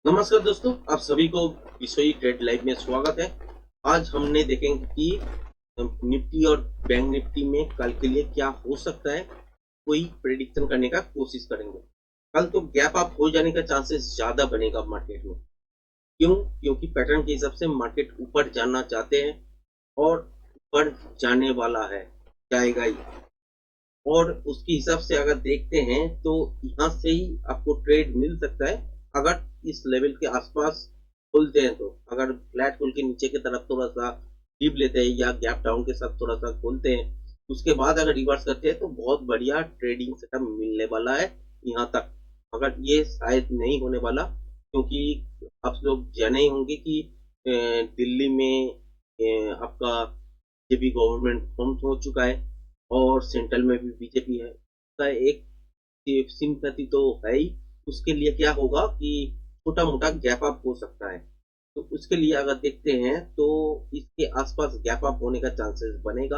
नमस्कार दोस्तों, आप सभी को विशोई ट्रेड लाइव में स्वागत है। आज हमने देखेंगे कि निफ्टी और बैंक निफ्टी में कल के लिए क्या हो सकता है, कोई प्रेडिक्शन करने का कोशिश करेंगे। कल तो गैप अप हो जाने का चांसेस ज्यादा बनेगा मार्केट में। क्यों? क्योंकि पैटर्न के हिसाब से मार्केट ऊपर जाना चाहते हैं और ऊपर जाने वाला है, जाएगा ही। और उसके हिसाब से अगर देखते हैं तो यहाँ से ही आपको ट्रेड मिल सकता है अगर इस लेवल के आसपास खुलते हैं। तो अगर फ्लैट खुल के नीचे की तरफ थोड़ा सा डिप लेते हैं या गैप डाउन के साथ थोड़ा सा खोलते हैं, उसके बाद अगर रिवर्स करते हैं तो बहुत बढ़िया ट्रेडिंग सेटअप मिलने वाला है यहाँ तक। मगर ये शायद नहीं होने वाला, क्योंकि आप लोग जाने ही होंगे कि दिल्ली में आपका बीजेपी गवर्नमेंट फॉर्म हो चुका है और सेंट्रल में भी बीजेपी है। का एक सिंपैथी तो है ही। उसके लिए क्या होगा कि छोटा मोटा गैप अप हो सकता है। तो उसके लिए अगर देखते हैं तो इसके आसपास गैप अप होने का चांसेस बनेगा।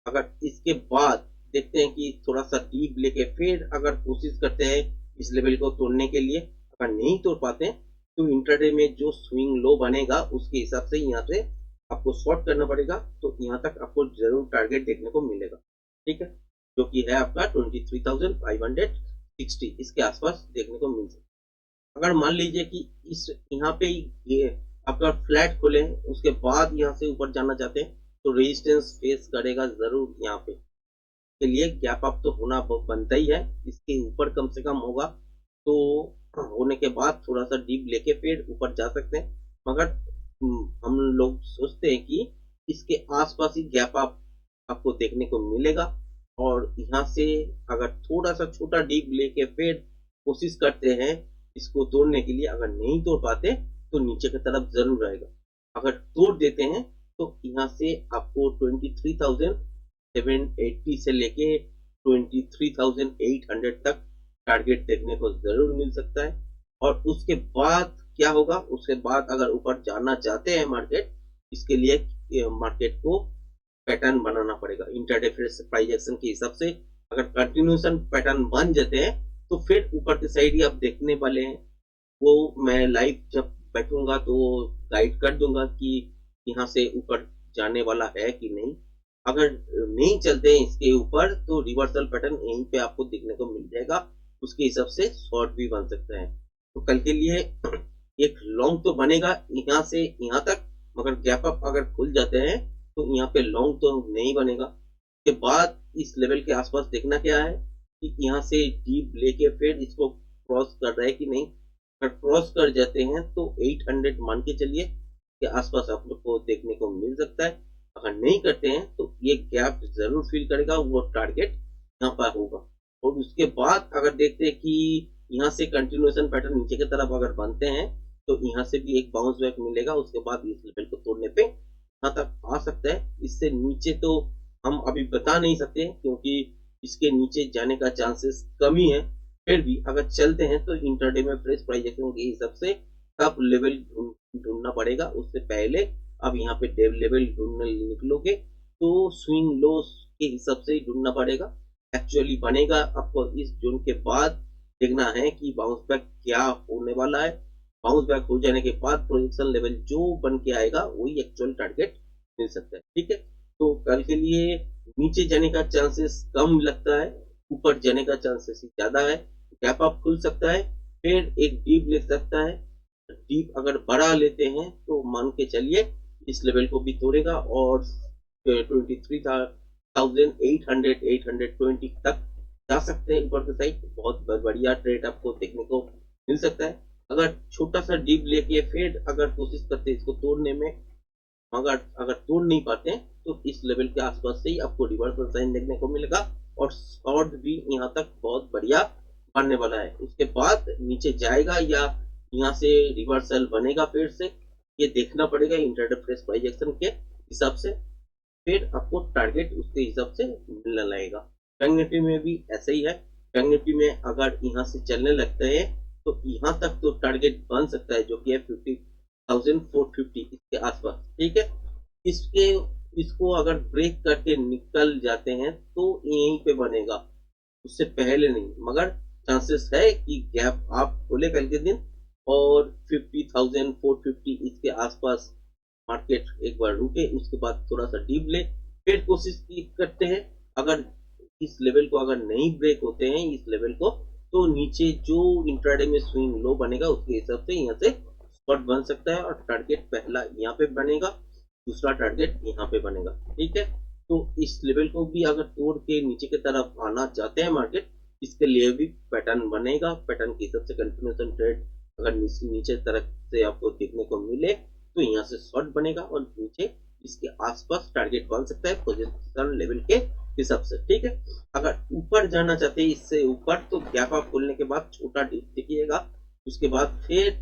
अगर इसके बाद देखते हैं कि थोड़ा सा डीप लेके फिर अगर कोशिश करते हैं इस लेवल को तोड़ने के लिए, अगर नहीं तोड़ पाते हैं तो इंट्राडे में जो स्विंग लो बनेगा उसके हिसाब से यहाँ से आपको शॉर्ट करना पड़ेगा। तो यहाँ तक आपको जरूर टारगेट देखने को मिलेगा, ठीक है, जो कि है आपका 23,560, इसके आसपास देखने को मिल सकता है। अगर मान लीजिए कि इस यहाँ पे ये आपका फ्लैट खोले, उसके बाद यहाँ से ऊपर जाना चाहते हैं तो रेजिस्टेंस फेस करेगा जरूर यहाँ पे। के लिए गैप अप तो होना बनता ही है, इसके ऊपर कम से कम होगा तो होने के बाद थोड़ा सा डीप लेके फिर ऊपर जा सकते हैं। मगर हम लोग सोचते हैं कि इसके आसपास ही गैप अप आपको देखने को मिलेगा। और यहाँ से अगर थोड़ा सा छोटा डीप लेके फिर कोशिश करते हैं इसको तोड़ने के लिए, अगर नहीं तोड़ पाते तो नीचे की तरफ जरूर आएगा। अगर तोड़ देते हैं तो यहाँ से आपको 23,780 से लेके 23,800 तक टारगेट देखने को जरूर मिल सकता है। और उसके बाद क्या होगा, उसके बाद अगर ऊपर जाना चाहते हैं मार्केट, इसके लिए मार्केट को पैटर्न बनाना पड़ेगा इंटरडे प्राइस एक्शन के हिसाब से। अगर कंटिन्यूशन पैटर्न बन जाते हैं तो फिर ऊपर की साइड ही आप देखने वाले हैं। वो मैं लाइव जब बैठूंगा तो गाइड कर दूंगा कि यहाँ से ऊपर जाने वाला है कि नहीं। अगर नहीं चलते हैं इसके ऊपर तो रिवर्सल पैटर्न यहीं पे आपको देखने को मिल जाएगा, उसके हिसाब से शॉर्ट भी बन सकता है। तो कल के लिए एक लॉन्ग तो बनेगा यहाँ से यहाँ तक, मगर गैप अप अगर खुल जाते हैं तो यहाँ पे लॉन्ग तो नहीं बनेगा। के बाद इस लेवल के आसपास देखना क्या है कि यहाँ से डीप लेके फिर इसको क्रॉस कर रहा है कि नहीं। अगर क्रॉस कर जाते हैं तो 800 मान के चलिए के आसपास आप लोग को देखने को मिल सकता है। अगर नहीं करते हैं तो ये गैप जरूर फिल करेगा, वो टारगेट यहाँ पर होगा। और उसके बाद अगर देखते हैं कि यहाँ से कंटिन्यूएशन पैटर्न नीचे की तरफ अगर बनते हैं तो यहाँ से भी एक बाउंस बैक मिलेगा। उसके बाद इस लेवल को तोड़ने पे यहाँ तक आ सकता है। इससे नीचे तो हम अभी बता नहीं सकते क्योंकि इसके नीचे जाने का चांसेस कम ही है। फिर भी अगर चलते हैं तो इंटरडे में फ्रेश प्राइस एक्शन के हिसाब से टॉप लेवल ढूंढना पड़ेगा। उससे पहले अब यहाँ पे डेव लेवल ढूंढने निकलोगे तो स्विंग लोस के हिसाब से ही ढूंढना पड़ेगा। एक्चुअली बनेगा आपको इस जोन के बाद देखना है कि बाउंस बैक क्या होने वाला है। बाउंस बैक हो जाने के बाद प्रोजेक्शन लेवल जो बन के आएगा वही एक्चुअल टारगेट मिल सकता है, ठीक है। तो कल के लिए नीचे जाने का चांसेस कम लगता है, ऊपर जाने का चांसेस ज्यादा है। गैप अप खुल सकता है, फिर एक डीप ले सकता है। डीप अगर बड़ा लेते हैं तो मान के चलिए इस लेवल को भी तोड़ेगा और 23,800 820 तक जा सकते हैं ऊपर की साइड। बहुत बढ़िया ट्रेड आपको देखने को मिल सकता है। अगर छोटा सा डीप लेके फिर अगर कोशिश करते हैं इसको तोड़ने में, मगर अगर तोड़ नहीं पाते हैं तो इस लेवल के आसपास से ही आपको रिवर्सल साइन देखने को मिलेगा। और शॉर्ट भी यहाँ तक बहुत बढ़िया बनने वाला है। उसके बाद नीचे जाएगा या यहाँ से रिवर्सल बनेगा फिर से, ये देखना पड़ेगा इंटरडे फ्रेश प्राइस एक्शन के हिसाब से। फिर आपको टारगेट उसके हिसाब से मिलने लगेगा। बैंक निफ्टी में भी ऐसा ही है। बैंक निफ्टी में अगर यहाँ से चलने लगते हैं तो यहाँ तक तो टारगेट बन सकता है, जो कि है 50,450 इसके आसपास, ठीक है। इसके इसको अगर ब्रेक करके निकल जाते हैं तो यहीं पे बनेगा, उससे पहले नहीं। मगर चांसेस है कि गैप आप खोले कल के दिन और 50,000 450 इसके आसपास मार्केट एक बार रुके, उसके बाद थोड़ा सा डीप ले, फिर कोशिश करते हैं। अगर इस लेवल को अगर नहीं ब्रेक होते हैं इस लेवल को, तो नीचे जो इंट्राडे में स्विंग लो बनेगा उसके हिसाब से यहाँ से स्पॉट बन सकता है, और टारगेट पहला यहाँ पे बनेगा, दूसरा टारगेट यहाँ पे बनेगा। ठीक है, तो इस लेवल को भी अगर तोड़ के नीचे की तरफ आना चाहते हैं मार्केट, इसके लिए भी पैटर्न बनेगा। पैटर्न के हिसाब से कंटिन्यूएशन ट्रेड अगर नीचे तरफ से आपको देखने को मिले तो यहाँ से शॉर्ट बनेगा, और नीचे इसके आसपास टारगेट बन सकता है पोजीशन लेवल के हिसाब से। ठीक है, अगर ऊपर जाना चाहते हैं इससे ऊपर, तो गैप अप खोलने के बाद छोटा डिप देखिएगा, उसके बाद फिर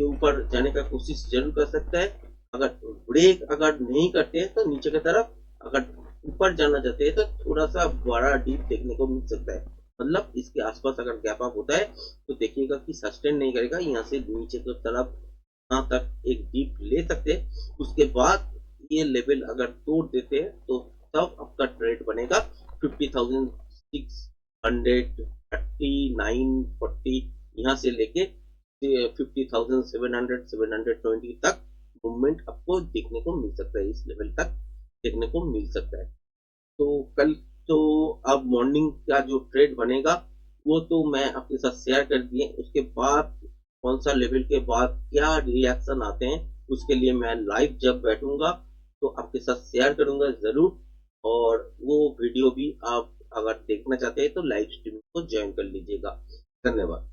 ऊपर जाने का कोशिश जरूर कर सकता है। अगर ब्रेक अगर नहीं करते हैं तो नीचे की तरफ, अगर ऊपर जाना चाहते हैं तो थोड़ा सा बड़ा डीप देखने को मिल सकता है। मतलब इसके आसपास अगर गैप अप होता है तो देखिएगा कि सस्टेन नहीं करेगा, यहाँ से नीचे की तरफ यहाँ तक एक डीप ले सकते हैं। उसके बाद ये लेवल अगर तोड़ देते हैं तो तब आपका ट्रेड बनेगा 50,639 यहाँ से लेके 50,700 720 तक मूवमेंट आपको देखने को मिल सकता है, इस लेवल तक देखने को मिल सकता है। तो कल तो अब मॉर्निंग का जो ट्रेड बनेगा वो तो मैं आपके साथ शेयर कर दिए, उसके बाद कौन सा लेवल के बाद क्या रिएक्शन आते हैं उसके लिए मैं लाइव जब बैठूंगा तो आपके साथ शेयर करूंगा जरूर। और वो वीडियो भी आप अगर देखना चाहते हैं तो लाइव स्ट्रीमिंग को ज्वाइन कर लीजिएगा। धन्यवाद।